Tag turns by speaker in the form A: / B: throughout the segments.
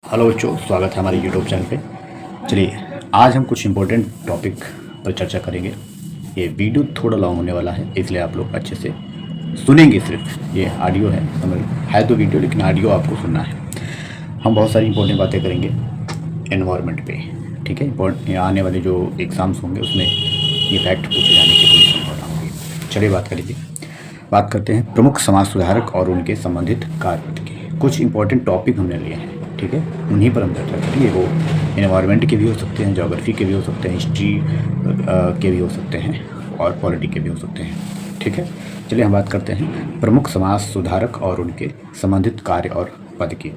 A: Hello बच्चों, स्वागत है हमारे यूट्यूब चैनल पे। चलिए, आज हम कुछ इम्पोर्टेंट टॉपिक पर चर्चा करेंगे। ये वीडियो थोड़ा लॉन्ग होने वाला है, इसलिए आप लोग अच्छे से सुनेंगे। सिर्फ ये ऑडियो है, समझ है तो वीडियो, लेकिन ऑडियो आपको सुनना है। हम बहुत सारी इंपॉर्टेंट बातें करेंगे एनवायरनमेंट पे, ठीक है। आने वाले जो एग्ज़ाम्स होंगे उसमें ये फैक्ट पूछे जाने की पूरी संभावना होगी। चलिए बात करते हैं प्रमुख समाज सुधारक और उनके संबंधित कार्य के। कुछ इंपॉर्टेंट टॉपिक हमने लिए हैं, ठीक है, उन्हीं पर हम चर्चा करेंगे। वो एनवायरनमेंट के भी हो सकते हैं, ज्योग्राफी के भी हो सकते हैं, हिस्ट्री के भी हो सकते हैं और पॉलिटी के भी हो सकते हैं, ठीक है। चलिए हम बात करते हैं प्रमुख समाज सुधारक और उनके संबंधित कार्य और पद की।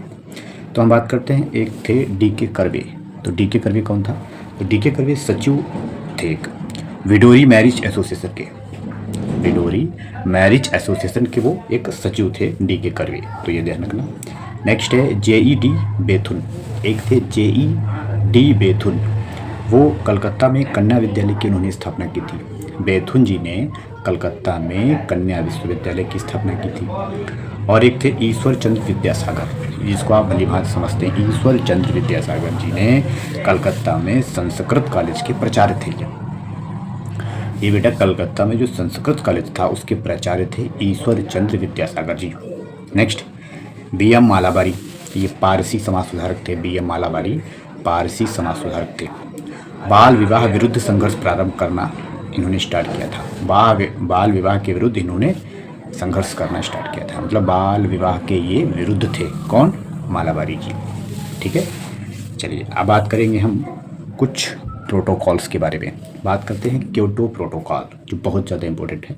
A: तो हम बात करते हैं, एक थे D.K. कर्वे। तो D.K. कर्वे कौन था? तो D.K. कर्वे सचिव थे एक विडोरी मैरिज एसोसिएशन के। विडोरी मैरिज एसोसिएशन के वो एक सचिव थे D.K. कर्वे, तो ये ध्यान रखना। नेक्स्ट है J.E.D. बेथुन। एक थे J.E.D. बेथुन, वो कलकत्ता में कन्या विद्यालय की उन्होंने स्थापना की थी। बेथुन जी ने कलकत्ता में कन्या विश्वविद्यालय की स्थापना की थी। और एक थे ईश्वर चंद्र विद्यासागर, जिसको आप भली भांति समझते हैं। ईश्वर चंद्र विद्यासागर जी ने कलकत्ता में संस्कृत कॉलेज के प्राचार्य थे। ये बेटा कलकत्ता में जो संस्कृत कॉलेज था उसके प्राचार्य थे ईश्वर चंद्र विद्यासागर जी। Next B.M. मालाबारी, ये पारसी समाज सुधारक थे। B.M. मालाबारी पारसी समाज सुधारक थे। बाल विवाह विरुद्ध संघर्ष प्रारंभ करना इन्होंने स्टार्ट किया था। बाल विवाह के विरुद्ध इन्होंने संघर्ष करना स्टार्ट किया था, मतलब बाल विवाह के ये विरुद्ध थे। कौन? मालाबारी जी, ठीक है। चलिए अब बात करेंगे हम कुछ प्रोटोकॉल्स के बारे में। बात करते हैं क्योटो प्रोटोकॉल, जो बहुत ज़्यादा इंपॉर्टेंट है।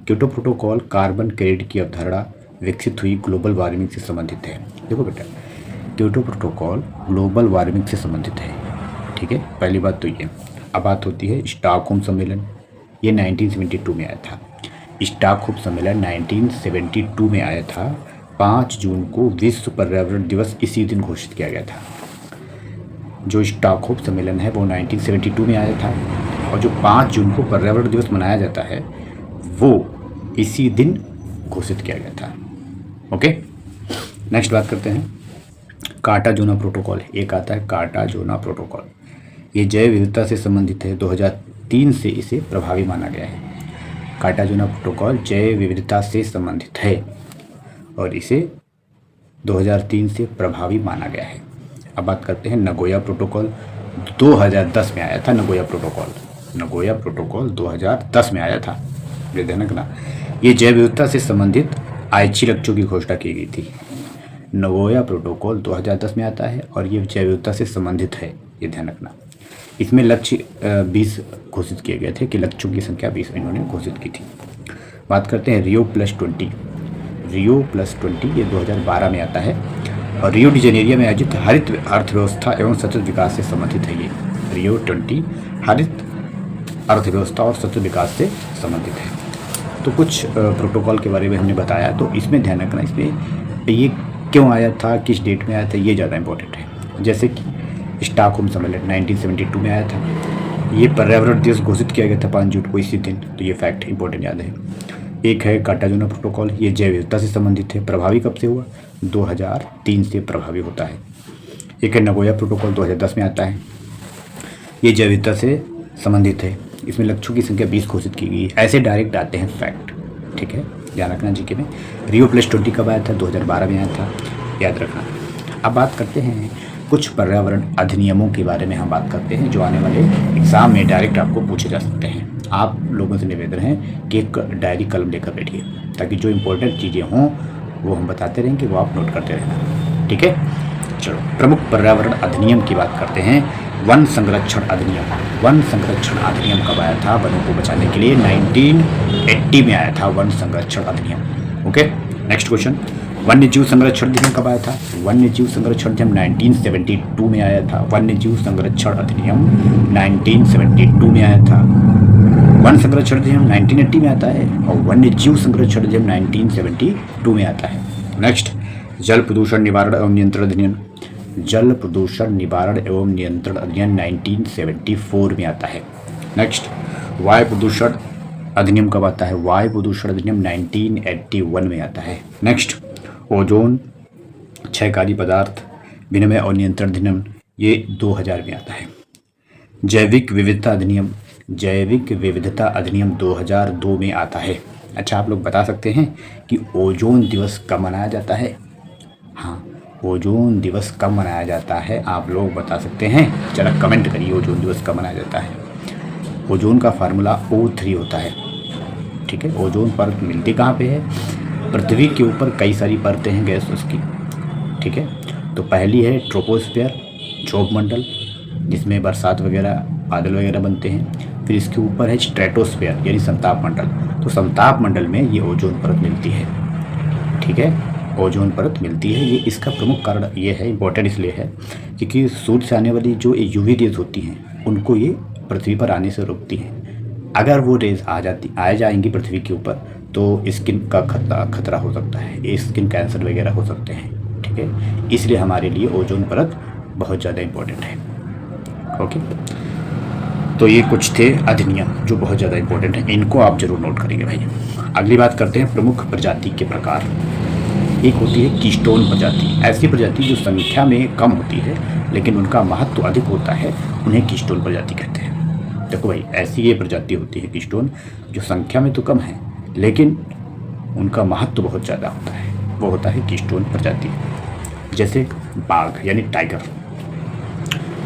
A: क्योटो प्रोटोकॉल कार्बन क्रेडिट की अवधारणा विकसित हुई ग्लोबल वार्मिंग से संबंधित है। देखो बेटा, क्योटो प्रोटोकॉल ग्लोबल वार्मिंग से संबंधित है, ठीक है। पहली बात तो ये। अब बात होती है स्टॉकहोम सम्मेलन, ये 1972 में आया था। स्टॉकहोम सम्मेलन 1972 में आया था। 5 जून को विश्व पर्यावरण दिवस इसी दिन घोषित किया गया था। जो स्टॉकहोम सम्मेलन है वो 1972 में आया था, और जो 5 जून को पर्यावरण दिवस मनाया जाता है वो इसी दिन घोषित किया गया था। ओके, नेक्स्ट बात करते हैं कार्टाजोना प्रोटोकॉल। एक आता है कार्टाजोना प्रोटोकॉल, ये जैव विविधता से संबंधित है। 2003 से इसे प्रभावी माना गया है। कार्टाजोना प्रोटोकॉल जैव विविधता से संबंधित है और इसे 2003 से प्रभावी माना गया है। अब बात करते हैं नगोया प्रोटोकॉल, 2010 में आया था। नगोया प्रोटोकॉल 2010 में आया था, ये ध्यान रखना। ये जैव विविधता से संबंधित आइची लक्ष्यों की घोषणा की गई थी। नगोया प्रोटोकॉल 2010 में आता है और ये जैव विविधता से संबंधित है, ये ध्यान रखना। इसमें लक्ष्य 20 घोषित किए गए थे, कि लक्ष्यों की संख्या 20 इन्होंने घोषित की थी। बात करते हैं Rio+20। ये 2012 में आता है और रियो डी जेनेरियो में आयोजित हरित अर्थव्यवस्था एवं सतत विकास से संबंधित है। ये Rio+20 हरित अर्थव्यवस्था और सतत विकास से संबंधित है। तो कुछ प्रोटोकॉल के बारे में हमने बताया, तो इसमें ध्यान रखना, इसमें ये क्यों आया था, किस डेट में आया था, ये ज़्यादा इंपॉर्टेंट है। जैसे कि स्टॉकहोम सम्मेलन 1972 में आया था। ये पर्यावरण दिवस घोषित किया गया था 5 जून को इसी दिन, तो ये फैक्ट इंपॉर्टेंट याद है। एक है कार्टाजोना प्रोटोकॉल, ये जैव विविधता से संबंधित है। प्रभावी कब से हुआ? 2003 से प्रभावी होता है। एक है नगोया प्रोटोकॉल, 2010 में आता है। ये जैव विविधता से संबंधित है। इसमें लक्ष्यों की संख्या 20 घोषित की गई। ऐसे डायरेक्ट आते हैं फैक्ट, ठीक है, ध्यान रखना जीके में। Rio+20 कब आया था? 2012 में आया था, याद रखना। अब बात करते हैं कुछ पर्यावरण अधिनियमों के बारे में। हम बात करते हैं जो आने वाले एग्ज़ाम में डायरेक्ट आपको पूछे जा सकते हैं। आप लोगों से निवेदन है कि एक डायरी कलम लेकर बैठिए, ताकि जो इम्पोर्टेंट चीज़ें हों वो हम बताते रहेंगे, वो आप नोट करते रहना, ठीक है। चलो, प्रमुख पर्यावरण अधिनियम की बात करते हैं। वन संरक्षण अधिनियम कब आया था? वनों को बचाने के लिए 1980 में आया था वन संरक्षण अधिनियम। ओके, नेक्स्ट क्वेश्चन, वन्य जीव संरक्षण अधिनियम कब आया था? वन्य जीव संरक्षण अधिनियम 1972 में आया था। वन्य जीव संरक्षण अधिनियम 1972 में आया था। वन संरक्षण अधिनियम 1980 में आता है और वन्य जीव संरक्षण अधिनियम 1972 में आता है। नेक्स्ट, जल प्रदूषण निवारण एवं नियंत्रण अधिनियम। जल प्रदूषण निवारण एवं नियंत्रण अधिनियम 1974 में आता है। नेक्स्ट, वायु प्रदूषण अधिनियम कब आता है? वायु प्रदूषण अधिनियम 1981 में आता है। नेक्स्ट, ओजोन क्षयकारी पदार्थ विनिमय और नियंत्रण अधिनियम ये 2000 में आता है। जैविक विविधता अधिनियम 2002 में आता है। अच्छा, आप लोग बता सकते हैं कि ओजोन दिवस कब मनाया जाता है? हाँ, ओजोन दिवस कब मनाया जाता है आप लोग बता सकते हैं? चला कमेंट करिए, ओजोन दिवस कब मनाया जाता है। ओजोन का फार्मूला O3 होता है। ठीक है, ओजोन परत मिलती कहाँ पे है? पृथ्वी के ऊपर कई सारी परतें हैं गैस उसकी। ठीक है, तो पहली है ट्रोपोस्फियर, क्षोभ मंडल, जिसमें बरसात वगैरह बादल वगैरह बनते हैं। फिर इसके ऊपर है स्ट्रेटोस्फियर यानी समताप मंडल। तो समताप मंडल में ये ओजोन परत मिलती है। ठीक है, ओजोन परत मिलती है। ये इसका प्रमुख कारण ये है, इम्पोर्टेंट इसलिए है क्योंकि सूर्य से आने वाली जो यूवी रेज होती हैं उनको ये पृथ्वी पर आने से रोकती हैं। अगर वो रेज आ जाएंगी पृथ्वी के ऊपर तो स्किन का खतरा हो सकता है, स्किन कैंसर वगैरह हो सकते हैं। ठीक है, इसलिए हमारे लिए ओजोन परत बहुत ज़्यादा इम्पोर्टेंट है। ओके, तो ये कुछ थे अधिनियम जो बहुत ज़्यादा इम्पोर्टेंट है, इनको आप जरूर नोट करेंगे भाई। अगली बात करते हैं प्रमुख प्रजाति के प्रकार। एक होती है कीस्टोन प्रजाति। ऐसी प्रजाति जो संख्या में कम होती है लेकिन उनका महत्व अधिक होता है, उन्हें कीस्टोन प्रजाति कहते हैं। देखो भाई, ऐसी ये प्रजाति होती है कीस्टोन जो संख्या में तो कम है लेकिन उनका महत्व बहुत ज़्यादा होता है, वो होता है कीस्टोन प्रजाति। जैसे बाघ यानी टाइगर,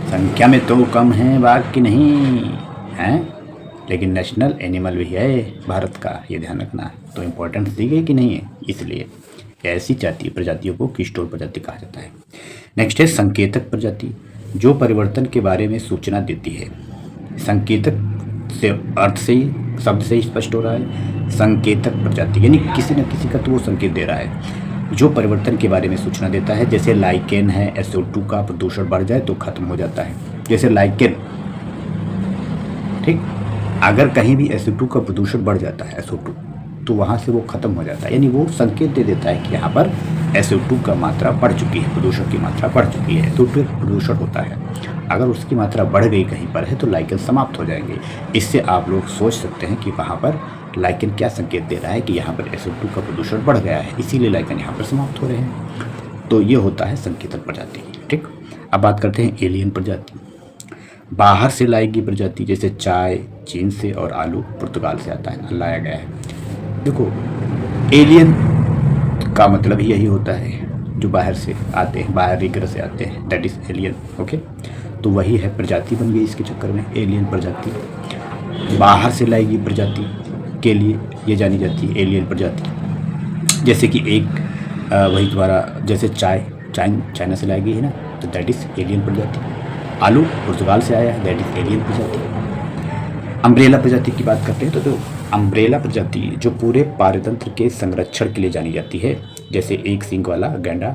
A: संख्या में तो कम है बाघ की नहीं है, लेकिन नेशनल एनिमल भी है भारत का, ये ध्यान रखना। तो इम्पोर्टेंस दी गई कि नहीं है, इसलिए ऐसी प्रजातियों को कीस्टोन प्रजाति कहा जाता है। नेक्स्ट है संकेतक प्रजाति, जो परिवर्तन के बारे में सूचना देती है। संकेतक से अर्थ से ही, शब्द से ही स्पष्ट हो रहा है, संकेतक प्रजाति यानी किसी न किसी का तो वो संकेत दे रहा है जो परिवर्तन के बारे में सूचना देता है। जैसे लाइकेन है, SO2 का प्रदूषण बढ़ जाए तो खत्म हो जाता है। जैसे लाइकेन, ठीक, अगर कहीं भी SO2 का प्रदूषण बढ़ जाता है, SO2, तो वहाँ से वो खत्म हो जाता है, यानी वो संकेत दे देता है कि यहाँ पर SO2 का मात्रा बढ़ चुकी है, प्रदूषण की मात्रा बढ़ चुकी है। SO2 एक प्रदूषण होता है, अगर उसकी मात्रा बढ़ गई कहीं पर है तो लाइकेन समाप्त हो जाएंगे। इससे आप लोग सोच सकते हैं कि वहाँ पर लाइकेन क्या संकेत दे रहा है कि यहाँ पर SO2 का प्रदूषण बढ़ गया है, इसीलिए लाइकेन यहाँ पर समाप्त हो रहे हैं। तो ये होता है संकेतक प्रजाति। ठीक, अब बात करते हैं एलियन प्रजाति। बाहर से लाई गई प्रजाति, जैसे चाय चीन से और आलू पुर्तगाल से आता है, लाया गया है। देखो, एलियन का मतलब ही यही होता है जो बाहर से आते हैं, बाहरी ग्रह से आते हैं, दैट इज एलियन। ओके, तो वही है, प्रजाति बन गई इसके चक्कर में एलियन प्रजाति। बाहर से लाई गई प्रजाति के लिए ये जानी जाती है एलियन प्रजाति। जैसे कि एक वही तुम्हारा, जैसे चाइना से लाई गई है ना, तो दैट इज एलियन प्रजाति। आलू पुर्तगाल से आया है, दैट इज एलियन प्रजाति। अम्ब्रेला प्रजाति की बात करते हैं तो अम्ब्रेला प्रजाति जो पूरे पारतंत्र के संरक्षण के लिए जानी जाती है, जैसे एक सींग वाला गैंडा,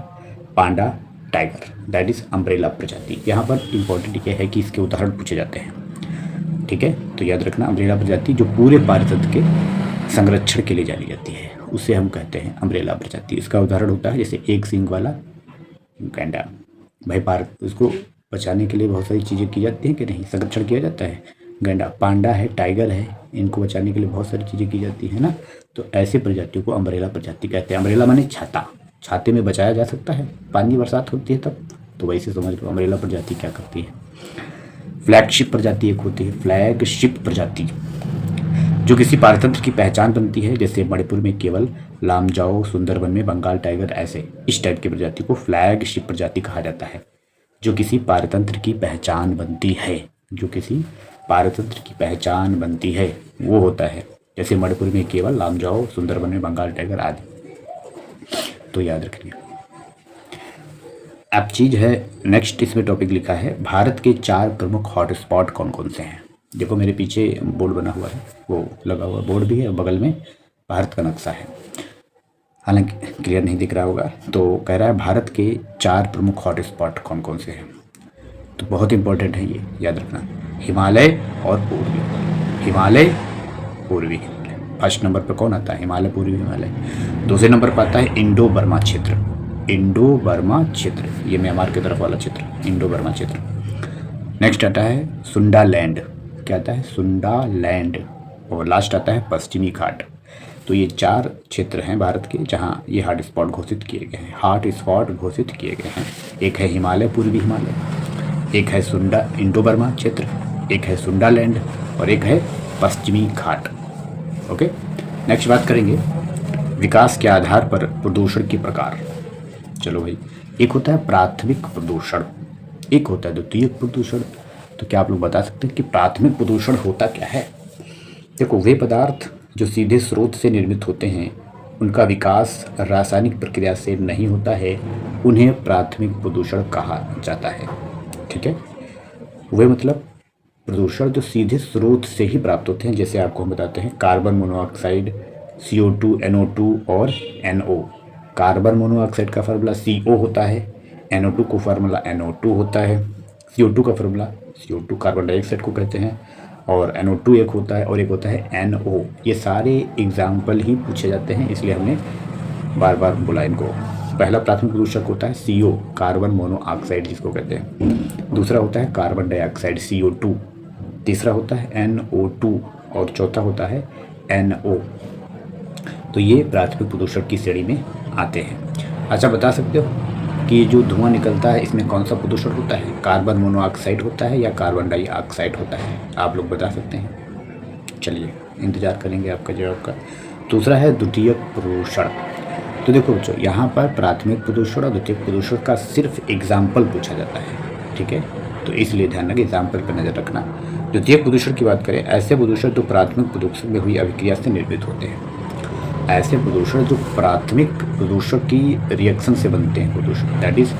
A: पांडा, टाइगर, दैट इज अम्ब्रेला प्रजाति। यहाँ पर इम्पोर्टेंट ये है कि इसके उदाहरण पूछे जाते हैं। ठीक है, तो याद रखना, अम्ब्रेला प्रजाति जो पूरे पारतंत्र के संरक्षण के लिए जानी जाती है उसे हम कहते हैं अम्ब्रेला प्रजाति। इसका उदाहरण होता है जैसे एक सींग वाला गैंडा। भाई, भारत उसको बचाने के लिए बहुत सारी चीज़ें की जाती हैं कि नहीं, संरक्षण किया जाता है। गैंडा, पांडा है, टाइगर है, इनको बचाने के लिए बहुत सारी चीज़ें की जाती है ना। तो ऐसे प्रजातियों को अम्ब्रेला प्रजाति कहते हैं। अम्ब्रेला माने छाता, छाते में बचाया जा सकता है, पानी बरसात होती है तब, तो वैसे समझ लो अम्ब्रेला प्रजाति क्या करती है। फ्लैगशिप प्रजाति एक होती है, फ्लैगशिप प्रजाति जो किसी पारतंत्र की पहचान बनती है, जैसे मणिपुर में केवल, लामजाओ, सुंदरबन में बंगाल टाइगर, ऐसे इस टाइप की प्रजाति को फ्लैगशिप प्रजाति कहा जाता है। जो किसी पारतंत्र की पहचान बनती है, जो किसी पारतंत्र की पहचान बनती है वो होता है, जैसे मणिपुर में केवल, लामजाओ, सुंदरबन में बंगाल टाइगर आदि। तो याद रखिए। अब चीज़ है नेक्स्ट, इसमें टॉपिक लिखा है भारत के 4 प्रमुख हॉटस्पॉट कौन कौन से हैं। देखो मेरे पीछे बोर्ड बना हुआ है, वो लगा हुआ बोर्ड भी है, बगल में भारत का नक्शा है, हालांकि क्लियर नहीं दिख रहा होगा। तो कह रहा है भारत के 4 प्रमुख हॉटस्पॉट कौन कौन से हैं। तो बहुत इंपॉर्टेंट है, ये याद रखना, हिमालय और पूर्वी। हिमालय, पूर्वी हिमालय। फर्स्ट नंबर पर कौन आता है? हिमालय, पूर्वी हिमालय। दूसरे नंबर पर आता है इंडो बर्मा क्षेत्र। इंडो बर्मा क्षेत्र, ये म्यांमार की तरफ वाला क्षेत्र, इंडो बर्मा क्षेत्र। नेक्स्ट आता है सुंडा लैंड, क्या आता है? सुंडा लैंड। और लास्ट आता है पश्चिमी घाट। तो ये 4 क्षेत्र हैं भारत के जहाँ ये हॉट स्पॉट घोषित किए गए हैं, हॉट स्पॉट घोषित किए गए हैं। एक है हिमालय, पूर्वी हिमालय, एक है सुंडा इंडो बर्मा क्षेत्र, एक है सुंडालैंड और एक है पश्चिमी घाट। ओके, नेक्स्ट बात करेंगे विकास के आधार पर प्रदूषण के प्रकार। चलो भाई, एक होता है प्राथमिक प्रदूषण, एक होता है द्वितीयक प्रदूषण। तो क्या आप लोग बता सकते हैं कि प्राथमिक प्रदूषण होता क्या है? देखो, वे पदार्थ जो सीधे स्रोत से निर्मित होते हैं, उनका विकास रासायनिक प्रक्रिया से नहीं होता है, उन्हें प्राथमिक प्रदूषण कहा जाता है। ठीक है, वे मतलब प्रदूषण जो सीधे स्रोत से ही प्राप्त होते हैं। जैसे आपको हम बताते हैं कार्बन मोनोऑक्साइड, CO2, NO2 और NO। कार्बन मोनोऑक्साइड का फार्मूला CO होता है, NO2 का फार्मूला NO2 होता है, CO2 का फार्मूला CO2 कार्बन डाइऑक्साइड को कहते हैं, और NO2 एक होता है और एक होता है NO। ये सारे एग्जाम्पल ही पूछे जाते हैं, इसलिए हमने बार बार बोला इनको। पहला प्राथमिक प्रदूषक होता है CO, कार्बन मोनोऑक्साइड जिसको कहते हैं। दूसरा होता है कार्बन डाइऑक्साइड CO2, तीसरा होता है NO2 और चौथा होता है NO। तो ये प्राथमिक प्रदूषक की श्रेणी में आते हैं। अच्छा, बता सकते हो कि जो धुआं निकलता है इसमें कौन सा प्रदूषण होता है? कार्बन मोनोऑक्साइड होता है या कार्बन डाइऑक्साइड होता है? आप लोग बता सकते हैं? चलिए, इंतज़ार करेंगे आपका जवाब का। दूसरा है द्वितीयक प्रदूषण। तो देखो बच्चों, यहाँ पर प्राथमिक प्रदूषण और द्वितीयक प्रदूषण का सिर्फ एग्जाम्पल पूछा जाता है। ठीक है, तो इसलिए ध्यान रखें, एग्जाम्पल पर नज़र रखना। द्वितीयक प्रदूषण की बात करें, ऐसे प्रदूषण जो प्राथमिक प्रदूषण में हुई अभिक्रिया से निर्मित होते हैं। ऐसे प्रदूषण जो प्राथमिक प्रदूषण की रिएक्शन से बनते हैं प्रदूषण, दैट इज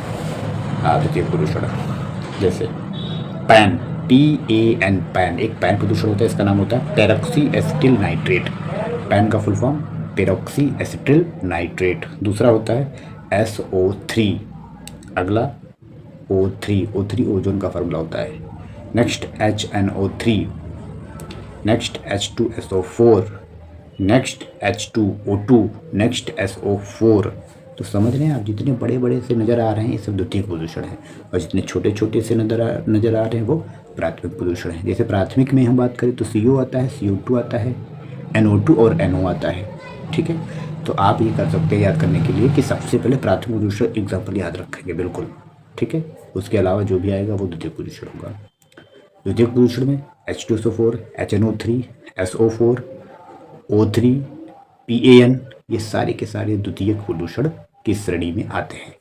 A: द्वितीयक प्रदूषण। जैसे पैन, PAN, पैन एक पैन प्रदूषण होता है, इसका नाम होता है पेरोक्सी एसिटिल नाइट्रेट। पैन का full form peroxy acetyl nitrate. दूसरा होता है SO3, अगला O3 ओजोन का फार्मूला होता है। Next HNO3, next H2SO4, next H2O2, next SO4। तो समझ रहे हैं आप, जितने बड़े बड़े से नज़र आ रहे हैं ये सब द्वितीयक प्रदूषण है, और जितने छोटे छोटे से नज़र आ रहे हैं वो प्राथमिक प्रदूषण है। जैसे प्राथमिक में हम बात करें तो CO आता है, CO2 आता है, NO2 और NO आता है। ठीक है, तो आप ये कर सकते हैं याद करने के लिए कि सबसे पहले प्राथमिक प्रदूषण एग्जाम्पल याद रखेंगे बिल्कुल। ठीक है, उसके अलावा जो भी आएगा वो द्वितीयक प्रदूषण होगा। द्वितीयक प्रदूषण में H2SO4, HNO3, SO4, O3, PAN, ये सारे के सारे द्वितीयक प्रदूषण की श्रेणी में आते हैं।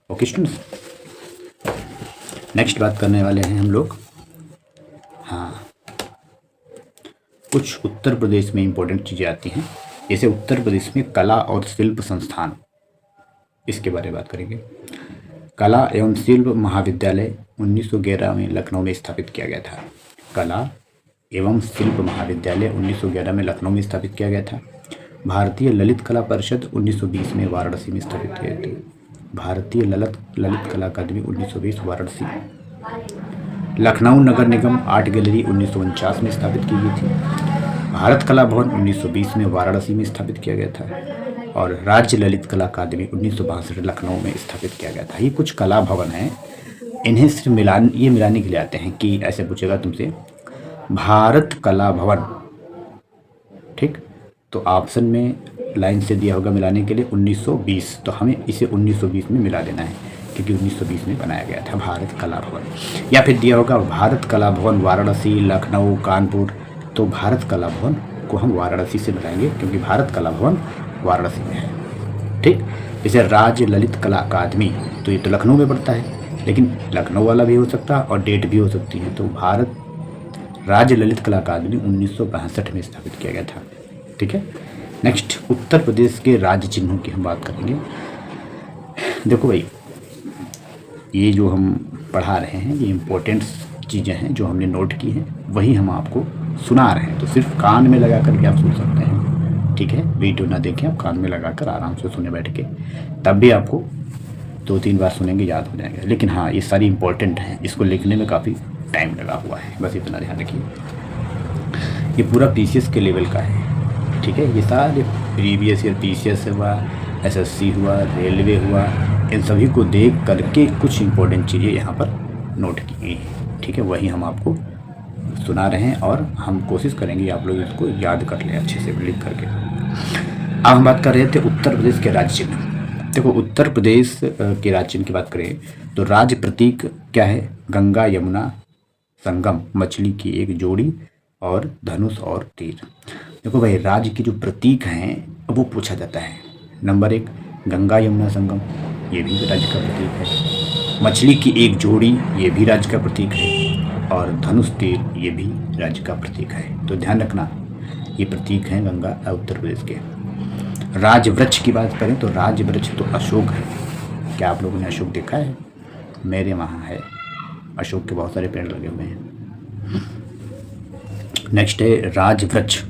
A: ओके स्टूडेंट्स, नेक्स्ट बात करने वाले हैं हम लोग, हाँ, कुछ उत्तर प्रदेश में इंपॉर्टेंट चीज़ें आती हैं। जैसे उत्तर प्रदेश में कला और शिल्प संस्थान, इसके बारे में बात करेंगे। कला एवं शिल्प महाविद्यालय 1911 में लखनऊ में स्थापित किया गया था। कला एवं शिल्प महाविद्यालय 1911 में लखनऊ में स्थापित किया गया था। भारतीय ललित कला परिषद 1920 में वाराणसी में स्थापित किए थे। भारतीय ललित कला अकादमी 1920 वाराणसी। लखनऊ नगर निगम आर्ट गैलरी 1949 में स्थापित की गई थी। भारत कला भवन 1920 में वाराणसी में स्थापित किया गया था, और राज्य ललित कला अकादमी 1962 लखनऊ में स्थापित किया गया था। ये कुछ कला भवन हैं, इन्हें सिर्फ मिलाने के लिए आते हैं कि ऐसे पूछेगा तुमसे भारत कला भवन। ठीक, तो ऑप्शन में लाइन से दिया होगा मिलाने के लिए 1920, तो हमें इसे 1920 में मिला देना है क्योंकि 1920 में बनाया गया था भारत कला भवन। या फिर दिया होगा भारत कला भवन वाराणसी, लखनऊ, कानपुर, तो भारत कला भवन को हम वाराणसी से मिलाएंगे क्योंकि भारत कला भवन वाराणसी में है। ठीक, जैसे राज्य ललित कला अकादमी, तो ये तो लखनऊ में पड़ता है, लेकिन लखनऊ वाला भी हो सकता है और डेट भी हो सकती है। तो भारत राज्य ललित कला अकादमी 1962 में स्थापित किया गया था। ठीक है, नेक्स्ट उत्तर प्रदेश के राज्य चिन्हों की हम बात करेंगे। देखो भाई, ये जो हम पढ़ा रहे हैं ये इम्पोर्टेंट चीज़ें हैं जो हमने नोट की हैं, वही हम आपको सुना रहे हैं। तो सिर्फ कान में लगा कर के आप सुन सकते हैं। ठीक है, वीडियो ना देखें, आप कान में लगा कर आराम से सुने बैठ के, तब भी आपको 2-3 बार सुनेंगे याद हो जाएगा। लेकिन हाँ, ये सारी इंपॉर्टेंट हैं, इसको लिखने में काफ़ी टाइम लगा हुआ है, बस इतना ध्यान रखिए। ये पूरा PCS के लेवल का है। ठीक है, ये सारे प्रीवियस ईयर PCS हुआ, SSC हुआ, रेलवे हुआ, इन सभी को देख करके कुछ इंपॉर्टेंट चीज़ें यहाँ पर नोट की गई हैं। ठीक है, वही हम आपको सुना रहे हैं और हम कोशिश करेंगे आप लोग इसको याद कर लें अच्छे से लिख करके। अब हम बात कर रहे थे उत्तर प्रदेश के राज्य चिन्ह। देखो उत्तर प्रदेश के राज्य चिन्ह की बात करें तो राज्य प्रतीक क्या है? गंगा यमुना संगम, मछली की एक जोड़ी और धनुष और तीर। देखो भाई राज्य के जो प्रतीक हैं वो पूछा जाता है। नंबर 1 गंगा यमुना संगम, ये भी राज्य का प्रतीक है। मछली की एक जोड़ी, ये भी राज्य का प्रतीक है। और धनुष तीर, ये भी राज्य का प्रतीक है। तो ध्यान रखना ये प्रतीक हैं गंगा उत्तर प्रदेश के। राज वृक्ष की बात करें तो राज वृक्ष तो अशोक है। क्या आप लोगों ने अशोक देखा है? मेरे वहाँ है, अशोक के बहुत सारे पेड़ लगे हुए हैं। नेक्स्ट है राज वृक्ष।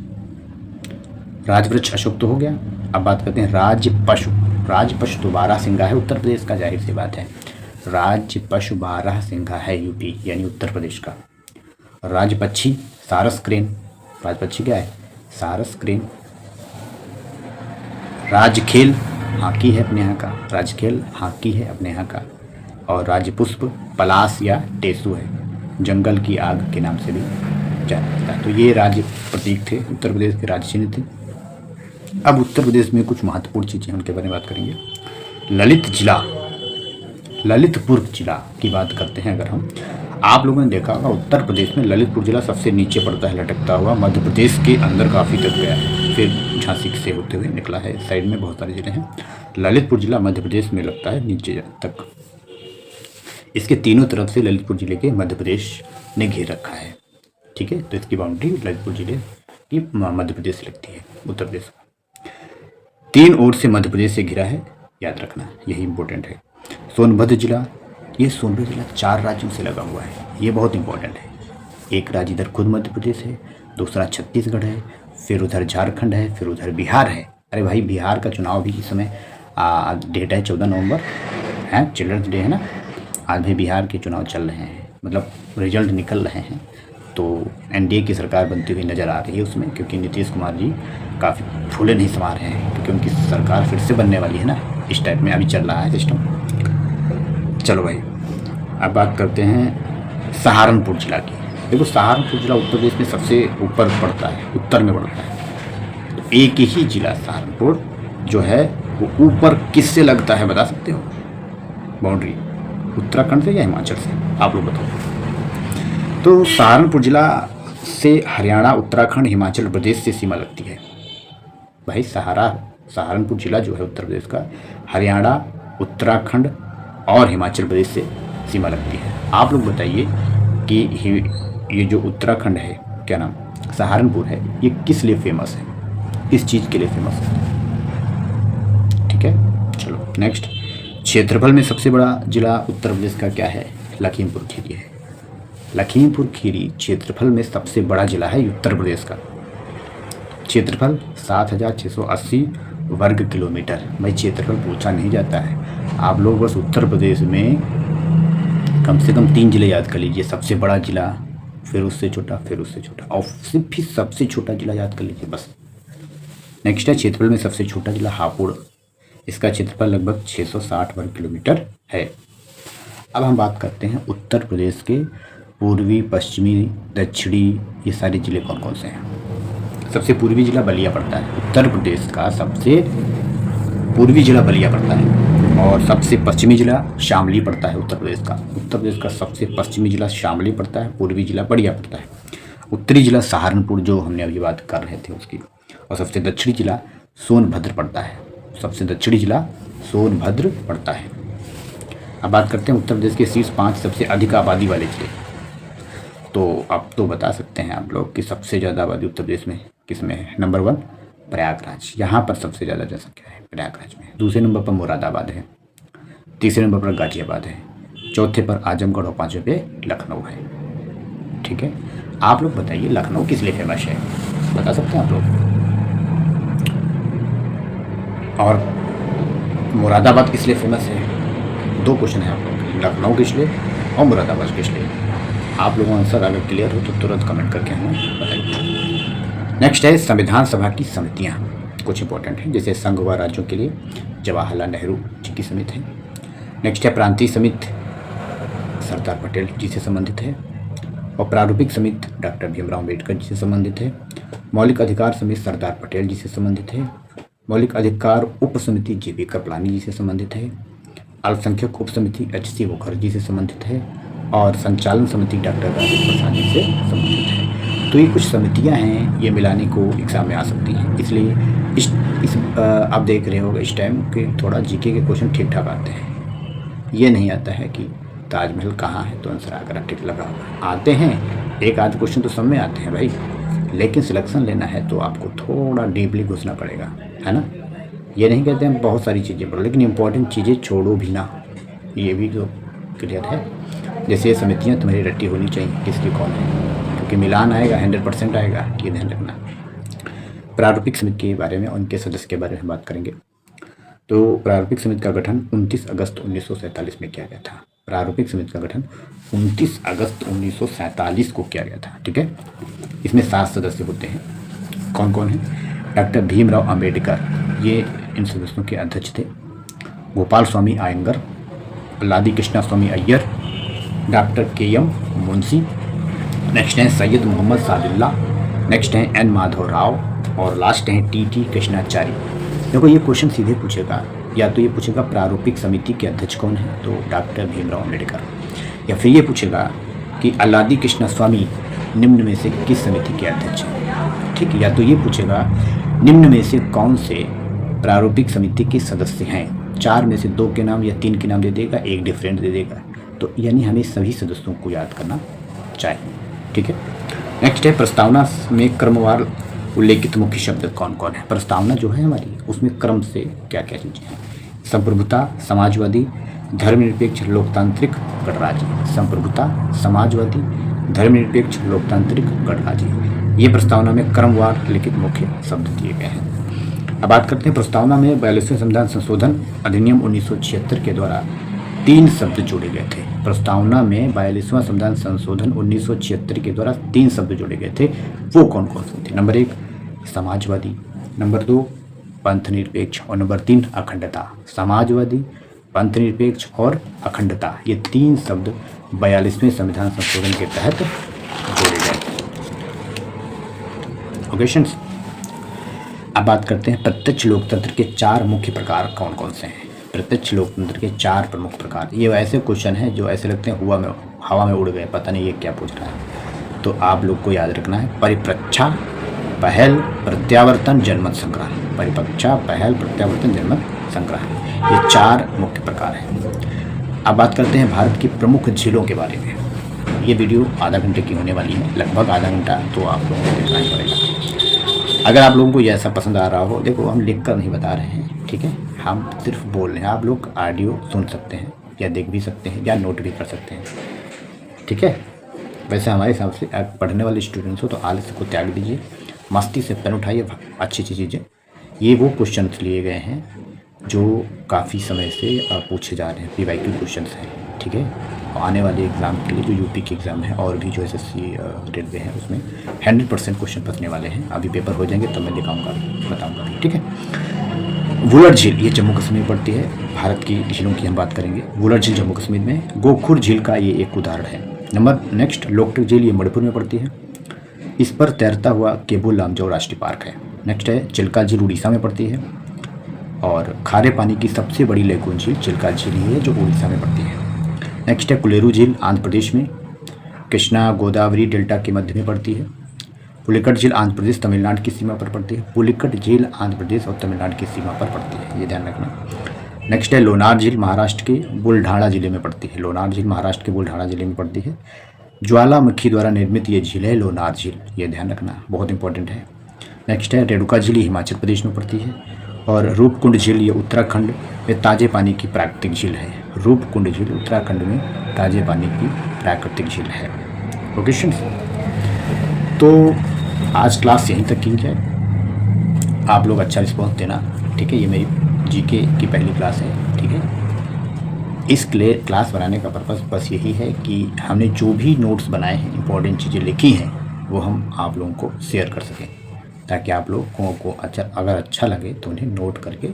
A: राज वृक्ष अशोक तो हो गया। अब बात करते हैं राज पशु। राज पशु तो बारहसिंगा है उत्तर प्रदेश का, जाहिर सी बात है। राज पशु बारहसिंगा है यूपी यानी उत्तर प्रदेश का। राज पक्षी सारस क्रेन। राज पक्षी क्या है? सारस क्रेन। राज खेल हॉकी है अपने यहाँ का, राज खेल हॉकी है अपने यहाँ का। और राजपुष्प पलाश या टेसू है, जंगल की आग के नाम से भी जाना जाता है। तो ये राज्य प्रतीक थे, उत्तर प्रदेश के राज्य चिन्ह थे। अब उत्तर प्रदेश में कुछ महत्वपूर्ण चीज़ें उनके बारे में बात करेंगे। ललित जिला, ललितपुर जिला की बात करते हैं अगर हम, आप लोगों ने देखा होगा उत्तर प्रदेश में ललितपुर जिला सबसे नीचे पड़ता है, लटकता हुआ मध्य प्रदेश के अंदर काफ़ी तक गया है, फिर झांसी से होते हुए निकला है। साइड में बहुत सारे जिले हैं। ललितपुर जिला मध्य प्रदेश में लगता है नीचे तक। इसके तीनों तरफ से ललितपुर जिले के मध्य प्रदेश ने घेर रखा है। ठीक है, तो इसकी बाउंड्री ललितपुर जिले की मध्य प्रदेश से लगती है, उत्तर प्रदेश। 3 ओर से मध्य प्रदेश से घिरा है, याद रखना यही इंपॉर्टेंट है। सोनभद्र जिला, ये सोनभद्र जिला 4 राज्यों से लगा हुआ है, ये बहुत इंपॉर्टेंट है। एक राज्य इधर खुद मध्य प्रदेश है, दूसरा छत्तीसगढ़ है, फिर उधर झारखंड है, फिर उधर बिहार है। अरे भाई बिहार का चुनाव भी इस समय डेट है 14 नवंबर है, चिल्ड्रंस डे है ना, आज भी बिहार के चुनाव चल रहे हैं, मतलब रिजल्ट निकल रहे हैं। तो एनडीए की सरकार बनती हुई नज़र आ रही है उसमें, क्योंकि नीतीश कुमार जी काफ़ी फूले नहीं समा रहे हैं, क्योंकि उनकी सरकार फिर से बनने वाली है ना, इस टाइप में अभी चल रहा है सिस्टम। चलो भाई अब बात करते हैं सहारनपुर जिला की। देखो सहारनपुर जिला उत्तर प्रदेश में सबसे ऊपर पड़ता है, उत्तर में पड़ता है। तो एक ही जिला सहारनपुर जो है वो ऊपर किससे लगता है बता सकते हो? बाउंड्री उत्तराखंड से या हिमाचल से, आप लोग बताओ। तो सहारनपुर जिला से हरियाणा, उत्तराखंड, हिमाचल प्रदेश से सीमा लगती है। भाई सहारनपुर जिला जो है उत्तर प्रदेश का, हरियाणा, उत्तराखंड और हिमाचल प्रदेश से सीमा लगती है। आप लोग बताइए कि ये जो उत्तराखंड है, क्या नाम, सहारनपुर है, ये किस लिए फेमस है, किस चीज़ के लिए फेमस है? ठीक है, चलो नेक्स्ट। क्षेत्रफल में सबसे बड़ा जिला उत्तर प्रदेश का क्या है? लखीमपुर खीरी है। लखीमपुर खीरी क्षेत्रफल में सबसे बड़ा जिला है उत्तर प्रदेश का। क्षेत्रफल 7,680 वर्ग किलोमीटर। भाई क्षेत्रफल पूछा नहीं जाता है, आप लोग बस उत्तर प्रदेश में कम से कम 3 जिले याद कर लीजिए। सबसे बड़ा जिला, फिर उससे छोटा, फिर उससे छोटा, और सिर्फ ही सबसे छोटा जिला याद कर लीजिए बस। नेक्स्ट है क्षेत्रफल में सबसे छोटा जिला हापुड़। इसका क्षेत्रफल लगभग 660 वर्ग किलोमीटर है। अब हम बात करते हैं उत्तर प्रदेश के पूर्वी, पश्चिमी, दक्षिणी, ये सारे ज़िले कौन कौन से हैं। सबसे पूर्वी जिला बलिया पड़ता है, उत्तर प्रदेश का सबसे पूर्वी जिला बलिया पड़ता है। और सबसे पश्चिमी जिला शामली पड़ता है उत्तर प्रदेश का। उत्तर प्रदेश का सबसे पश्चिमी जिला शामली पड़ता है, पूर्वी जिला बलिया पड़ता है। उत्तरी जिला सहारनपुर जो हमने अभी बात कर रहे थे उसकी। और सबसे दक्षिणी जिला सोनभद्र पड़ता है, सबसे दक्षिणी जिला सोनभद्र पड़ता है। अब बात करते हैं उत्तर प्रदेश के शीर्ष 5 सबसे अधिक आबादी वाले जिले। तो आप तो बता सकते हैं आप लोग कि सबसे ज़्यादा आबादी उत्तर प्रदेश में किस में है? नंबर 1 प्रयागराज, यहाँ पर सबसे ज़्यादा जनसंख्या है प्रयागराज में। दूसरे नंबर पर मुरादाबाद है, तीसरे नंबर पर गाजियाबाद है, चौथे पर आजमगढ़ और 5वें पे लखनऊ है। ठीक है, आप लोग बताइए लखनऊ किस लिए फेमस है, बता सकते हैं आप लोग? और मुरादाबाद किस लिए फेमस है? 2 क्वेश्चन है आप लोग, लखनऊ किस लिए और मुरादाबाद किस लिए। आप लोगों का आंसर अगर क्लियर हो तो तुरंत कमेंट करके हमें बताइए। नेक्स्ट है संविधान सभा की समितियाँ, कुछ इंपॉर्टेंट हैं, जैसे संघ व राज्यों के लिए जवाहरलाल नेहरू जी की समिति है। नेक्स्ट है प्रांतीय समिति, सरदार पटेल जी से संबंधित है। और प्रारूपिक समिति डॉक्टर भीमराव अम्बेडकर जी से संबंधित है। मौलिक अधिकार समिति सरदार पटेल जी से संबंधित है। मौलिक अधिकार उप समिति JB कृपलानी जी से संबंधित है। अल्पसंख्यक उप समिति HC मुखर्जी से संबंधित है। और संचालन समिति डॉक्टर राजेंद्र प्रसाद जी से संबंधित है। तो ये कुछ समितियां हैं, ये मिलाने को एग्ज़ाम में आ सकती हैं। इसलिए इस आप देख रहे होगा इस टाइम के थोड़ा GK के क्वेश्चन ठीक ठाक आते हैं। ये नहीं आता है कि ताजमहल कहाँ है तो आंसर आगरा टिक लगा होगा। आते हैं, एक आध क्वेश्चन तो सब में आते हैं भाई, लेकिन सिलेक्शन लेना है तो आपको थोड़ा डीपली घुसना पड़ेगा, है ना। ये नहीं कहते हैं बहुत सारी चीज़ें पढ़ो, लेकिन इंपॉर्टेंट चीज़ें छोड़ो भी ना, ये भी तो क्लियर है। जैसे ये समितियाँ तुम्हारी रट्टी होनी चाहिए किसकी कौन है, क्योंकि मिलान आएगा 100% आएगा, ये ध्यान रखना। प्रारूपिक समिति के बारे में, उनके सदस्य के बारे में बात करेंगे। तो प्रारूपिक समिति का गठन 29 अगस्त 1947 में किया गया था। प्रारूपिक समिति का गठन 29 अगस्त 1947 को किया गया था, ठीक है। इसमें 7 सदस्य होते हैं। कौन कौन है? डॉक्टर भीमराव अंबेडकर, ये इन सदस्यों के अध्यक्ष थे। Gopal Swami Ayyangar, Alladi Krishna Swami Iyer, doctor KM Munshi, next हैं सैयद मोहम्मद सादुल्ला, नेक्स्ट हैं N माधव राव, और लास्ट हैं TT कृष्णाचारी। देखो ये क्वेश्चन सीधे पूछेगा, या तो ये पूछेगा प्रारूपिक समिति के अध्यक्ष कौन है, तो डॉक्टर भीमराव अम्बेडकर, या फिर ये पूछेगा कि अल्लादी कृष्णा स्वामी निम्न में से किस समिति के अध्यक्ष हैं, ठीक। या तो ये पूछेगा निम्न में से कौन से प्रारूपिक समिति के सदस्य हैं। 4 में से 2 के नाम या 3 के नाम दे देगा, एक डिफरेंट दे देगा। तो यानी हमें सभी सदस्यों को याद करना चाहिए, ठीक है। नेक्स्ट है प्रस्तावना में क्रमवार उल्लेखित मुख्य शब्द कौन कौन है। प्रस्तावना जो है हमारी, उसमें क्रम से क्या क्या चीज़ें हैं। संप्रभुता, समाजवादी, धर्मनिरपेक्ष, लोकतांत्रिक, गणराज्य। संप्रभुता, समाजवादी, धर्मनिरपेक्ष, लोकतांत्रिक, गणराज्य, ये प्रस्तावना में क्रमवार लिखित मुख्य शब्द दिए गए हैं। अब बात करते हैं प्रस्तावना में 42वें संविधान संशोधन अधिनियम 1976 के द्वारा 3 शब्द जोड़े गए थे। प्रस्तावना में 42वां संविधान संशोधन 1976 के द्वारा 3 शब्द जोड़े गए थे, वो कौन कौन से थे? नंबर 1 समाजवादी, नंबर 2 पंथ निरपेक्ष, और नंबर 3 अखंडता। समाजवादी, पंथ निरपेक्ष और अखंडता, ये 3 शब्द 42वें संविधान संशोधन के तहत जोड़े गए। ओके, अब बात करते हैं प्रत्यक्ष लोकतंत्र के 4 मुख्य प्रकार कौन कौन से हैं। प्रत्यक्ष लोकतंत्र के 4 प्रमुख प्रकार। ये ऐसे क्वेश्चन हैं जो ऐसे लगते हैं हवा में उड़ गए, पता नहीं ये क्या पूछ रहा है। तो आप लोग को याद रखना है परिप्रेक्षा, पहल, प्रत्यावर्तन, जनमत संग्रह। परिप्रेक्षा, पहल, प्रत्यावर्तन, जनमत संग्रह, ये 4 मुख्य प्रकार हैं। अब बात करते हैं भारत की प्रमुख झीलों के बारे में। ये वीडियो आधा घंटे की होने वाली है, लगभग आधा घंटा तो आप लोगों को देखना ही पड़ेगा। अगर आप लोगों को ये ऐसा पसंद आ रहा हो, देखो हम लिख कर नहीं बता रहे हैं, ठीक है, हम सिर्फ बोल रहे हैं। आप लोग ऑडियो सुन सकते हैं या देख भी सकते हैं या नोट भी कर सकते हैं, ठीक है। वैसे हमारे हिसाब से पढ़ने वाले स्टूडेंट्स हो तो आलस्य को त्याग दीजिए, मस्ती से पेन उठाइए, अच्छी अच्छी चीज़ें। ये वो क्वेश्चन लिए गए हैं जो काफ़ी समय से पूछे जा रहे हैं, PYQ क्वेश्चन हैं, ठीक है। और आने वाले एग्ज़ाम के लिए जो UP के एग्ज़ाम है और भी जो SSC रेलवे है उसमें 100% क्वेश्चन फंसने वाले हैं। अभी पेपर हो जाएंगे तब मैं दिखाऊंगा, बताऊंगा भी, ठीक है। वुलर झील, ये जम्मू कश्मीर में पड़ती है। भारत की झीलों की हम बात करेंगे। वुलर झील जम्मू कश्मीर में, गोखुर झील का ये एक उदाहरण है। नेक्स्ट लोकटक झील, ये मणिपुर में पड़ती है। इस पर तैरता हुआ केबुल लामजो राष्ट्रीय पार्क है। नेक्स्ट है चिल्का झील, उड़ीसा में पड़ती है। और खारे पानी की सबसे बड़ी लेगून झील चिल्का झील है जो उड़ीसा में पड़ती है। नेक्स्ट है कुलेरू झील, आंध्र प्रदेश में, कृष्णा गोदावरी डेल्टा के मध्य में पड़ती है। पुलिकट झील आंध्र प्रदेश तमिलनाडु की सीमा पर पड़ती है। पुलिकट झील आंध्र प्रदेश और तमिलनाडु की सीमा पर पड़ती है, ये ध्यान रखना। नेक्स्ट है लोनार झील, महाराष्ट्र के बुलढाणा जिले में पड़ती है। लोनार झील महाराष्ट्र के बुलढाणा जिले में पड़ती है। ज्वालामुखी द्वारा निर्मित ये झील है लोनार झील, ये ध्यान रखना, बहुत इंपॉर्टेंट है। नेक्स्ट है रेणुका झील, हिमाचल प्रदेश में पड़ती है। और रूपकुंड झील, ये उत्तराखंड में ताजे पानी की प्राकृतिक झील है। रूपकुंड झील उत्तराखंड में ताजे पानी की प्राकृतिक झील है। ओके स्टूडेंट्स, तो आज क्लास यहीं तक की जाए। आप लोग अच्छा रिस्पॉन्स देना, ठीक है। ये मेरी GK की पहली क्लास है, ठीक है। इस क्लास बनाने का पर्पस बस यही है कि हमने जो भी नोट्स बनाए हैं, इंपॉर्टेंट चीज़ें लिखी हैं, वो हम आप लोगों को शेयर कर सकें, ताकि आप लोगों को अगर अच्छा लगे तो उन्हें नोट करके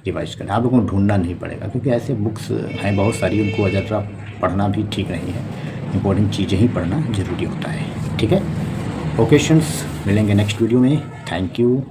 A: रिवाइज करें। आप लोगों को ढूंढना नहीं पड़ेगा, क्योंकि ऐसे बुक्स हैं बहुत सारी, उनको ज़रा पढ़ना भी ठीक नहीं है। इंपॉर्टेंट चीज़ें ही पढ़ना ज़रूरी होता है, ठीक है। ओकेशंस मिलेंगे नेक्स्ट वीडियो में। Thank you.